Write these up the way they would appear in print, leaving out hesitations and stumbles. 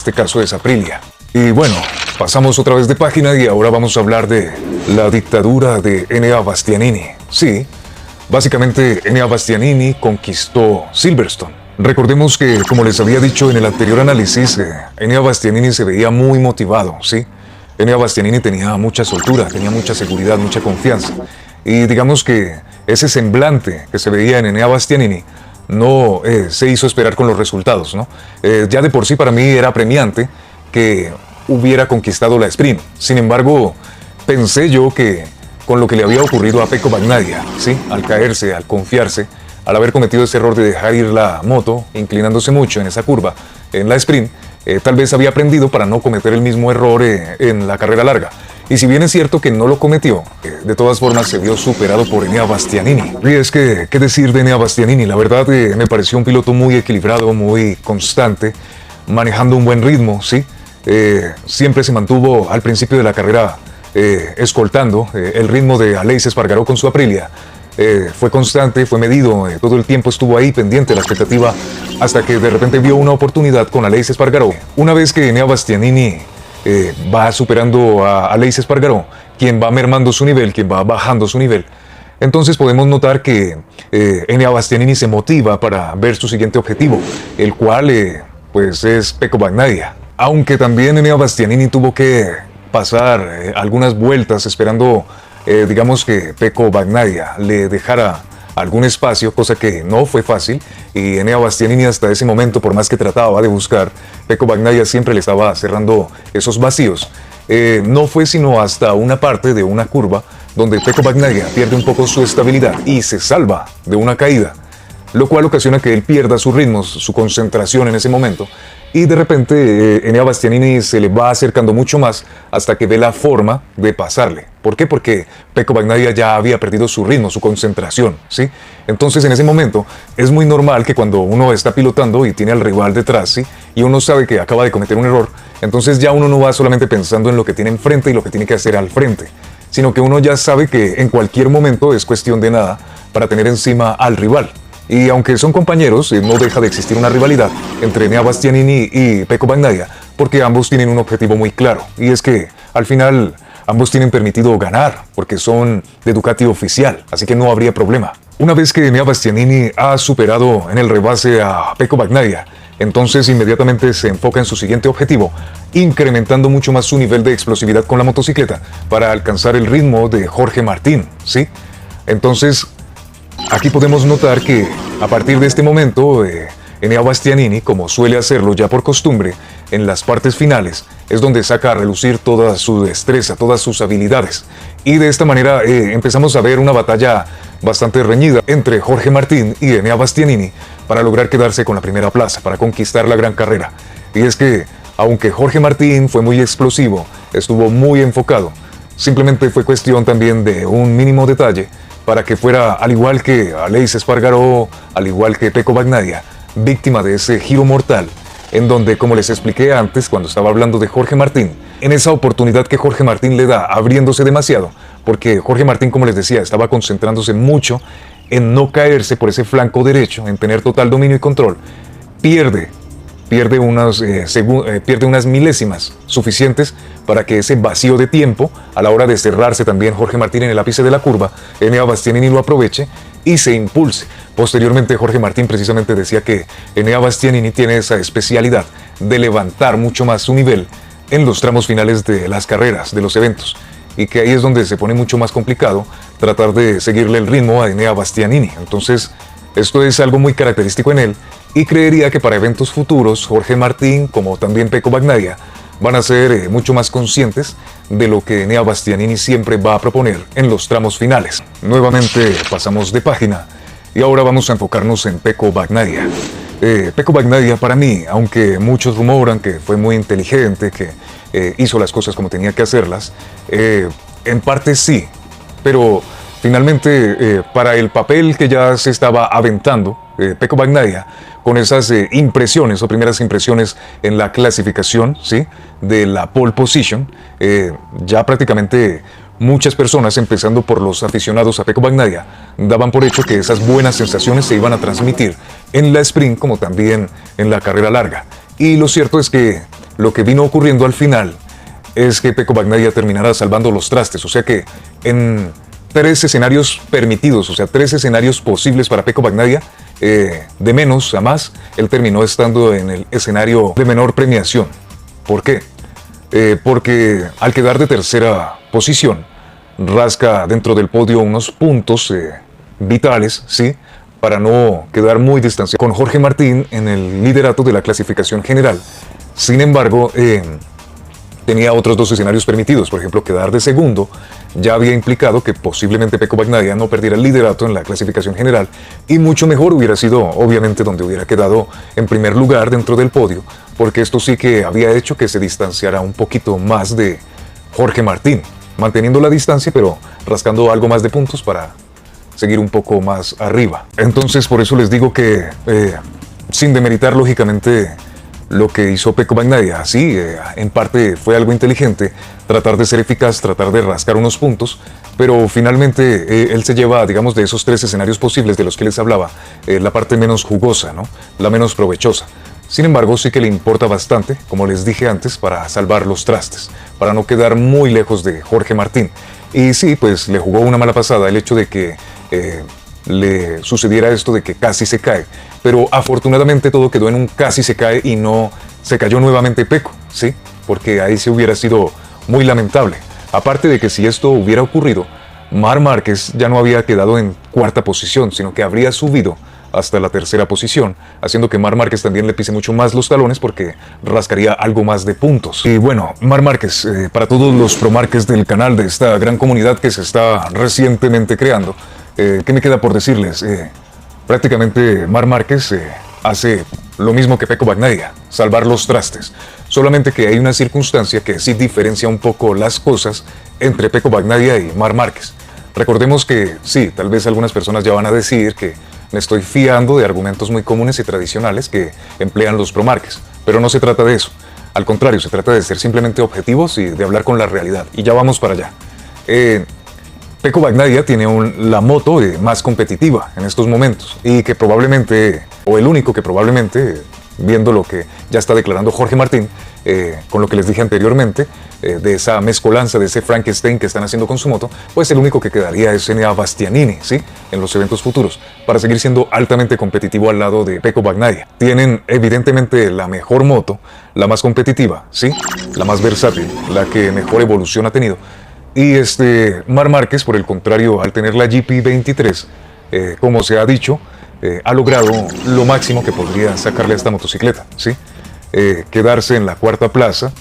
este caso es Aprilia. Y bueno, pasamos otra vez de página y ahora vamos a hablar de la dictadura de Enea Bastianini. Sí, básicamente Enea Bastianini conquistó Silverstone. Recordemos que, como les había dicho en el anterior análisis, Enea Bastianini se veía muy motivado, ¿sí? Enea Bastianini tenía mucha soltura, tenía mucha seguridad, mucha confianza. Y digamos que ese semblante que se veía en Enea Bastianini no se hizo esperar con los resultados, ¿no? Ya de por sí para mí era apremiante que hubiera conquistado la sprint. Sin embargo, pensé yo que con lo que le había ocurrido a Pecco Bagnaia, ¿sí? Al caerse, al confiarse, al haber cometido ese error de dejar ir la moto, inclinándose mucho en esa curva, en la sprint, tal vez había aprendido para no cometer el mismo error en la carrera larga. Y si bien es cierto que no lo cometió, de todas formas se vio superado por Enea Bastianini. Y es que, ¿qué decir de Enea Bastianini? La verdad me pareció un piloto muy equilibrado, muy constante, manejando un buen ritmo, ¿sí? Siempre se mantuvo al principio de la carrera escoltando el ritmo de Aleix Espargaró con su Aprilia. Fue constante, fue medido, todo el tiempo estuvo ahí pendiente de la expectativa hasta que de repente vio una oportunidad con Aleix Espargaró. Una vez que Enea Bastianini va superando a Aleix Espargaró, quien va mermando su nivel, quien va bajando su nivel, entonces podemos notar que Enea Bastianini se motiva para ver su siguiente objetivo, el cual pues es Pecco Bagnaia. Aunque también Enea Bastianini tuvo que pasar algunas vueltas esperando, digamos que Pecco Bagnaia le dejara algún espacio, cosa que no fue fácil, y Enea Bastianini hasta ese momento, por más que trataba de buscar, Pecco Bagnaia siempre le estaba cerrando esos vacíos. No fue sino hasta una parte de una curva donde Pecco Bagnaia pierde un poco su estabilidad y se salva de una caída, lo cual ocasiona que él pierda su ritmo, su concentración en ese momento, y de repente Enea Bastianini se le va acercando mucho más hasta que ve la forma de pasarle. ¿Por qué? Porque Pecco Bagnaia ya había perdido su ritmo, su concentración, ¿sí? Entonces en ese momento es muy normal que cuando uno está pilotando y tiene al rival detrás, ¿sí? Y uno sabe que acaba de cometer un error, entonces ya uno no va solamente pensando en lo que tiene enfrente y lo que tiene que hacer al frente, sino que uno ya sabe que en cualquier momento es cuestión de nada para tener encima al rival. Y aunque son compañeros, no deja de existir una rivalidad entre Enea Bastianini y Pecco Bagnaia, porque ambos tienen un objetivo muy claro, y es que al final ambos tienen permitido ganar, porque son de Ducati oficial, así que no habría problema. Una vez que Enea Bastianini ha superado en el rebase a Pecco Bagnaia, entonces inmediatamente se enfoca en su siguiente objetivo, incrementando mucho más su nivel de explosividad con la motocicleta para alcanzar el ritmo de Jorge Martín, ¿sí? Entonces, aquí podemos notar que a partir de este momento, Enea Bastianini, como suele hacerlo ya por costumbre, en las partes finales es donde saca a relucir toda su destreza, todas sus habilidades. Y de esta manera empezamos a ver una batalla bastante reñida entre Jorge Martín y Enea Bastianini para lograr quedarse con la primera plaza, para conquistar la gran carrera. Y es que, aunque Jorge Martín fue muy explosivo, estuvo muy enfocado, simplemente fue cuestión también de un mínimo detalle para que fuera, al igual que Aleix Espargaró, al igual que Pecco Bagnaia, víctima de ese giro mortal, en donde, como les expliqué antes cuando estaba hablando de Jorge Martín, en esa oportunidad que Jorge Martín le da, abriéndose demasiado, porque Jorge Martín, como les decía, estaba concentrándose mucho en no caerse por ese flanco derecho, en tener total dominio y control, pierde unas milésimas suficientes para que ese vacío de tiempo, a la hora de cerrarse también Jorge Martín en el ápice de la curva, Enea Bastianini lo aproveche y se impulse. Posteriormente Jorge Martín precisamente decía que Enea Bastianini tiene esa especialidad de levantar mucho más su nivel en los tramos finales de las carreras, de los eventos, y que ahí es donde se pone mucho más complicado tratar de seguirle el ritmo a Enea Bastianini. Entonces, esto es algo muy característico en él, y creería que para eventos futuros Jorge Martín, como también Pecco Bagnaia, van a ser mucho más conscientes de lo que Enea Bastianini siempre va a proponer en los tramos finales. Nuevamente pasamos de página y ahora vamos a enfocarnos en Pecco Bagnaia. Pecco Bagnaia, para mí, aunque muchos rumoran que fue muy inteligente, que hizo las cosas como tenía que hacerlas, en parte sí, pero finalmente para el papel que ya se estaba aventando Pecco Bagnaia, con esas impresiones o primeras impresiones en la clasificación, ¿sí?, de la pole position, ya prácticamente muchas personas, empezando por los aficionados a Pecco Bagnaia, daban por hecho que esas buenas sensaciones se iban a transmitir en la sprint como también en la carrera larga. Y lo cierto es que lo que vino ocurriendo al final es que Pecco Bagnaia terminará salvando los trastes. O sea que en 3 escenarios permitidos, o sea, 3 escenarios posibles para Pecco Bagnaia, de menos a más, él terminó estando en el escenario de menor premiación. ¿Por qué? Porque al quedar de tercera posición, rasca dentro del podio unos puntos vitales, ¿sí?, para no quedar muy distanciado con Jorge Martín en el liderato de la clasificación general. Sin embargo, tenía otros 2 escenarios permitidos. Por ejemplo, quedar de segundo ya había implicado que posiblemente Pecco Bagnaia no perdiera el liderato en la clasificación general, y mucho mejor hubiera sido, obviamente, donde hubiera quedado en primer lugar dentro del podio, porque esto sí que había hecho que se distanciara un poquito más de Jorge Martín, manteniendo la distancia, pero rascando algo más de puntos para seguir un poco más arriba. Entonces, por eso les digo que, sin demeritar lógicamente lo que hizo Pecco Bagnaia, sí, en parte fue algo inteligente, tratar de ser eficaz, tratar de rascar unos puntos, pero finalmente él se lleva, digamos, de esos 3 escenarios posibles de los que les hablaba, la parte menos jugosa, ¿no?, la menos provechosa. Sin embargo, sí que le importa bastante, como les dije antes, para salvar los trastes, para no quedar muy lejos de Jorge Martín. Y sí, pues le jugó una mala pasada el hecho de que le sucediera esto de que casi se cae, pero afortunadamente todo quedó en un casi se cae y no se cayó nuevamente Pecco, ¿sí?, porque ahí se hubiera sido muy lamentable. Aparte de que si esto hubiera ocurrido, Marc Márquez ya no había quedado en 4ª posición, sino que habría subido hasta la 3ª posición, haciendo que Marc Márquez también le pise mucho más los talones porque rascaría algo más de puntos. Y bueno, Marc Márquez, para todos los pro Márquez del canal, de esta gran comunidad que se está recientemente creando, ¿qué me queda por decirles? Prácticamente Marc Márquez hace lo mismo que Pecco Bagnaia, salvar los trastes. Solamente que hay una circunstancia que sí diferencia un poco las cosas entre Pecco Bagnaia y Marc Márquez. Recordemos que sí, tal vez algunas personas ya van a decir que me estoy fiando de argumentos muy comunes y tradicionales que emplean los pro Márquez, pero no se trata de eso. Al contrario, se trata de ser simplemente objetivos y de hablar con la realidad. Y ya vamos para allá. Pecco Bagnaia tiene la moto más competitiva en estos momentos, y que probablemente, o el único que probablemente, viendo lo que ya está declarando Jorge Martín, con lo que les dije anteriormente, de esa mezcolanza, de ese Frankenstein que están haciendo con su moto, pues el único que quedaría es Enea Bastianini, ¿sí?, en los eventos futuros, para seguir siendo altamente competitivo al lado de Pecco Bagnaia. Tienen evidentemente la mejor moto, la más competitiva, ¿sí?, la más versátil, la que mejor evolución ha tenido. Y Marc Márquez, por el contrario, al tener la GP23, como se ha dicho, ha logrado lo máximo que podría sacarle a esta motocicleta, ¿sí? Quedarse en la 4ª plaza,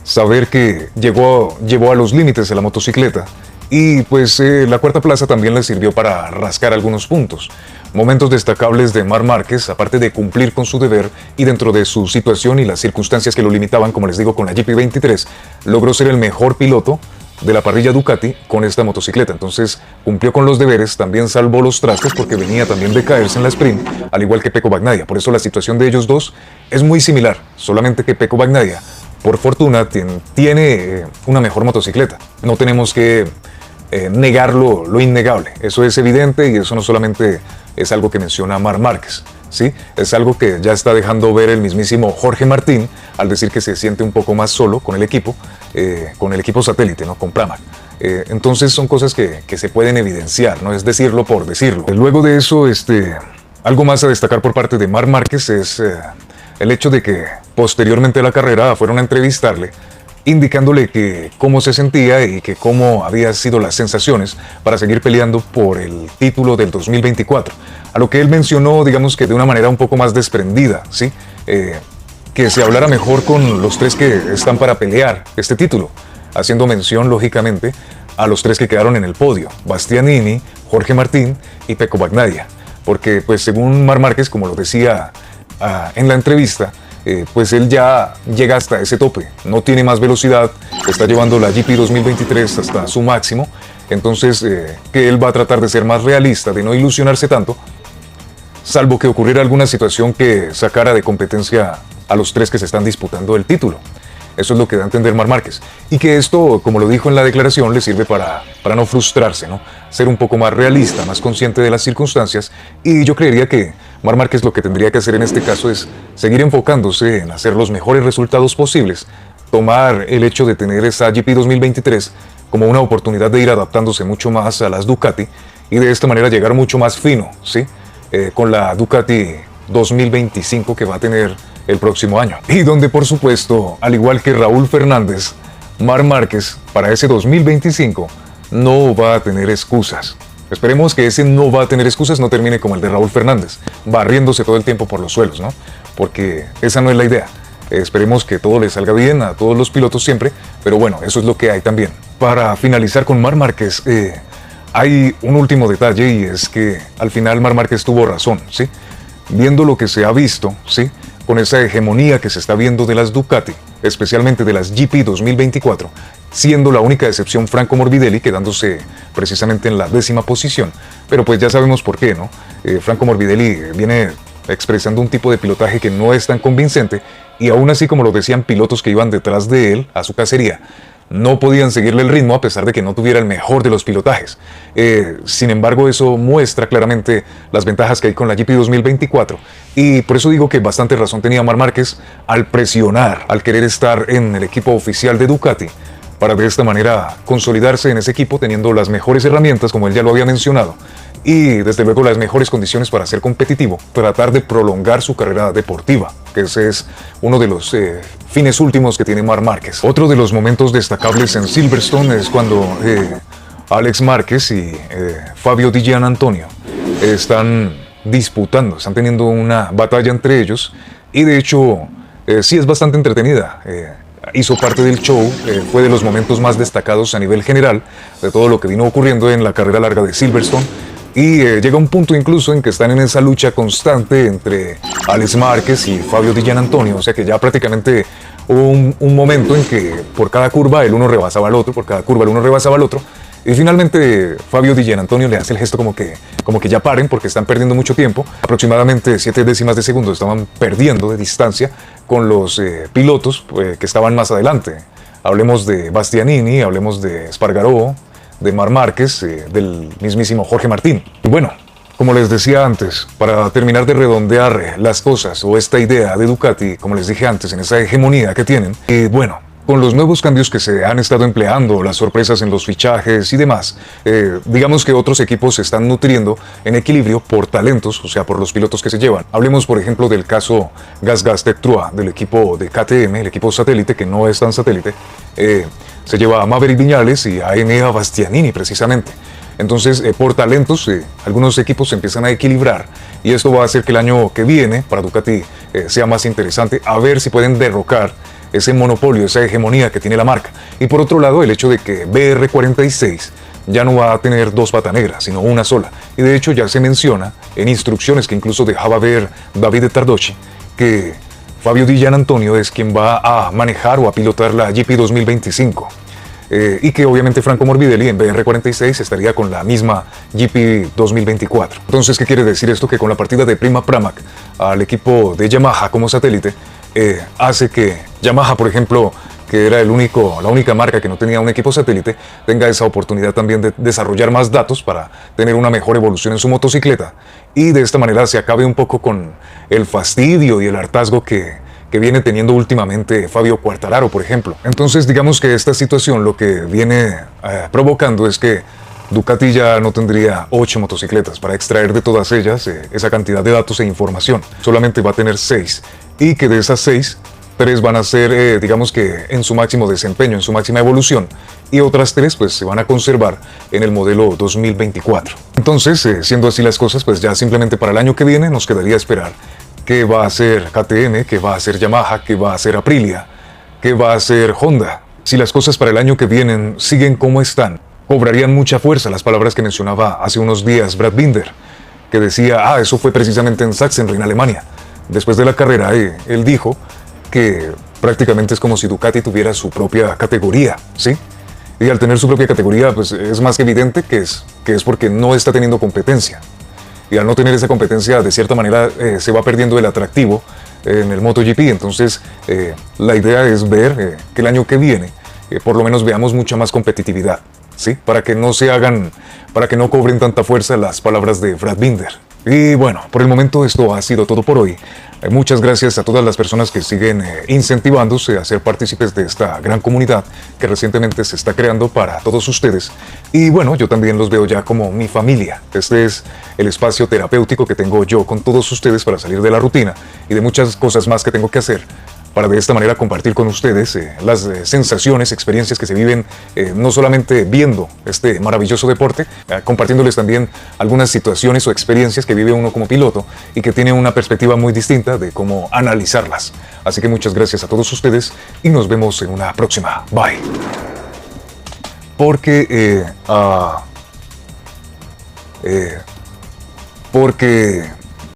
saber que llevó a los límites de la motocicleta, y pues la 4ª plaza también le sirvió para rascar algunos puntos. Momentos destacables de Marc Márquez, aparte de cumplir con su deber y dentro de su situación y las circunstancias que lo limitaban, como les digo, con la GP23, logró ser el mejor piloto de la parrilla Ducati con esta motocicleta. Entonces cumplió con los deberes, también salvó los trastes porque venía también de caerse en la sprint, al igual que Pecco Bagnaia. Por eso la situación de ellos dos es muy similar, solamente que Pecco Bagnaia, por fortuna, tiene una mejor motocicleta. No tenemos que negar lo innegable. Eso es evidente, y eso no solamente es algo que menciona Marc Márquez, ¿sí? Es algo que ya está dejando ver el mismísimo Jorge Martín al decir que se siente un poco más solo con el equipo satélite, ¿no?, con Pramac. Entonces son cosas que se pueden evidenciar, no es decirlo por decirlo. Luego de eso, algo más a destacar por parte de Marc Márquez es el hecho de que posteriormente a la carrera fueron a entrevistarle, indicándole que cómo se sentía y que cómo habían sido las sensaciones para seguir peleando por el título del 2024. A lo que él mencionó, digamos que de una manera un poco más desprendida, ¿sí? Que se hablara mejor con los 3 que están para pelear este título, haciendo mención, lógicamente, a los 3 que quedaron en el podio: Bastianini, Jorge Martín y Pecco Bagnaia. Porque, pues, según Marc Márquez, como lo decía en la entrevista, pues él ya llega hasta ese tope, no tiene más velocidad, está llevando la GP 2023 hasta su máximo. Entonces, que él va a tratar de ser más realista, de no ilusionarse tanto, salvo que ocurriera alguna situación que sacara de competencia a los 3 que se están disputando el título. Eso es lo que da a entender Marc Márquez. Y que esto, como lo dijo en la declaración, le sirve para no frustrarse, ¿no? Ser un poco más realista, más consciente de las circunstancias. Y yo creería que Marc Márquez lo que tendría que hacer en este caso es seguir enfocándose en hacer los mejores resultados posibles, tomar el hecho de tener esa GP 2023 como una oportunidad de ir adaptándose mucho más a las Ducati y de esta manera llegar mucho más fino, ¿sí? Con la Ducati 2025 que va a tener el próximo año. Y donde, por supuesto, al igual que Raúl Fernández, Marc Márquez para ese 2025 no va a tener excusas. Esperemos que ese no va a tener excusas no termine como el de Raúl Fernández, barriéndose todo el tiempo por los suelos, ¿no? Porque esa no es la idea. Esperemos que todo le salga bien a todos los pilotos siempre, pero bueno, eso es lo que hay también. Para finalizar con Marc Márquez, hay un último detalle y es que al final Marc Márquez tuvo razón, ¿sí? Viendo lo que se ha visto, ¿sí? Con esa hegemonía que se está viendo de las Ducati, especialmente de las GP 2024, siendo la única excepción Franco Morbidelli, quedándose precisamente en la 10ª posición. Pero pues ya sabemos por qué, ¿no? Franco Morbidelli viene expresando un tipo de pilotaje que no es tan convincente y aún así, como lo decían pilotos que iban detrás de él a su cacería, no podían seguirle el ritmo a pesar de que no tuviera el mejor de los pilotajes. Sin embargo, eso muestra claramente las ventajas que hay con la GP 2024 y por eso digo que bastante razón tenía Marc Márquez al presionar, al querer estar en el equipo oficial de Ducati para de esta manera consolidarse en ese equipo teniendo las mejores herramientas, como él ya lo había mencionado, y desde luego las mejores condiciones para ser competitivo, tratar de prolongar su carrera deportiva, que ese es uno de los fines últimos que tiene Marc Márquez. Otro de los momentos destacables en Silverstone es cuando Alex Márquez y Fabio Di Giannantonio están disputando, están teniendo una batalla entre ellos y de hecho sí es bastante entretenida. Hizo parte del show, fue de los momentos más destacados a nivel general de todo lo que vino ocurriendo en la carrera larga de Silverstone. Y llega un punto incluso en que están en esa lucha constante entre Alex Márquez y Fabio Di Giannantonio, o sea que ya prácticamente hubo un momento en que por cada curva el uno rebasaba al otro, por cada curva el uno rebasaba al otro, y finalmente Fabio Di Giannantonio le hace el gesto como que ya paren porque están perdiendo mucho tiempo, aproximadamente 7 décimas de segundo estaban perdiendo de distancia con los pilotos que estaban más adelante. Hablemos de Bastianini, hablemos de Espargaró, de Marc Márquez, del mismísimo Jorge Martín. Y bueno, como les decía antes, para terminar de redondear las cosas o esta idea de Ducati, como les dije antes, en esa hegemonía que tienen, bueno, con los nuevos cambios que se han estado empleando, las sorpresas en los fichajes y demás, digamos que otros equipos se están nutriendo en equilibrio por talentos, o sea, por los pilotos que se llevan. Hablemos, por ejemplo, del caso GasGas Tech Trois, del equipo de KTM, el equipo satélite, que no es tan satélite, se lleva a Maverick Viñales y a Enea Bastianini precisamente. Entonces, por talentos, algunos equipos se empiezan a equilibrar y esto va a hacer que el año que viene para Ducati sea más interesante, a ver si pueden derrocar ese monopolio, esa hegemonía que tiene la marca. Y por otro lado, el hecho de que BR46 ya no va a tener dos patas negras, sino una sola. Y de hecho ya se menciona en instrucciones que incluso dejaba ver Davide Tardocci, que Fabio Di Giannantonio es quien va a manejar o a pilotar la GP 2025. Y que obviamente Franco Morbidelli en BR46 estaría con la misma GP 2024. Entonces, ¿qué quiere decir esto? Que con la partida de Prima Pramac al equipo de Yamaha como satélite, hace que Yamaha, por ejemplo, que era la única marca que no tenía un equipo satélite, tenga esa oportunidad también de desarrollar más datos para tener una mejor evolución en su motocicleta. Y de esta manera se acabe un poco con el fastidio y el hartazgo que viene teniendo últimamente Fabio Quartararo, por ejemplo. Entonces, digamos que esta situación lo que viene provocando es que Ducati ya no tendría 8 motocicletas para extraer de todas ellas esa cantidad de datos e información. Solamente va a tener 6. Y que de esas 6, 3 van a ser, digamos que en su máximo desempeño, en su máxima evolución. Y otras 3 pues se van a conservar en el modelo 2024. Entonces, siendo así las cosas, pues ya simplemente para el año que viene nos quedaría esperar qué va a hacer KTM, qué va a hacer Yamaha, qué va a hacer Aprilia, qué va a hacer Honda. Si las cosas para el año que vienen siguen como están, cobrarían mucha fuerza las palabras que mencionaba hace unos días Brad Binder, que decía, eso fue precisamente en Sachsenring, Alemania. Después de la carrera, él dijo que prácticamente es como si Ducati tuviera su propia categoría, ¿sí? Y al tener su propia categoría, pues es más que evidente que es porque no está teniendo competencia. Y al no tener esa competencia, de cierta manera, se va perdiendo el atractivo en el MotoGP. Entonces, la idea es ver que el año que viene, por lo menos veamos mucha más competitividad, ¿sí? Para que no cobren tanta fuerza las palabras de Brad Binder. Y bueno, por el momento esto ha sido todo por hoy. Muchas gracias a todas las personas que siguen incentivándose a ser partícipes de esta gran comunidad que recientemente se está creando para todos ustedes. Y bueno, yo también los veo ya como mi familia. Este es el espacio terapéutico que tengo yo con todos ustedes para salir de la rutina y de muchas cosas más que tengo que hacer, para de esta manera compartir con ustedes las sensaciones, experiencias que se viven no solamente viendo este maravilloso deporte, compartiéndoles también algunas situaciones o experiencias que vive uno como piloto y que tiene una perspectiva muy distinta de cómo analizarlas. Así que muchas gracias a todos ustedes y nos vemos en una próxima. Bye. Porque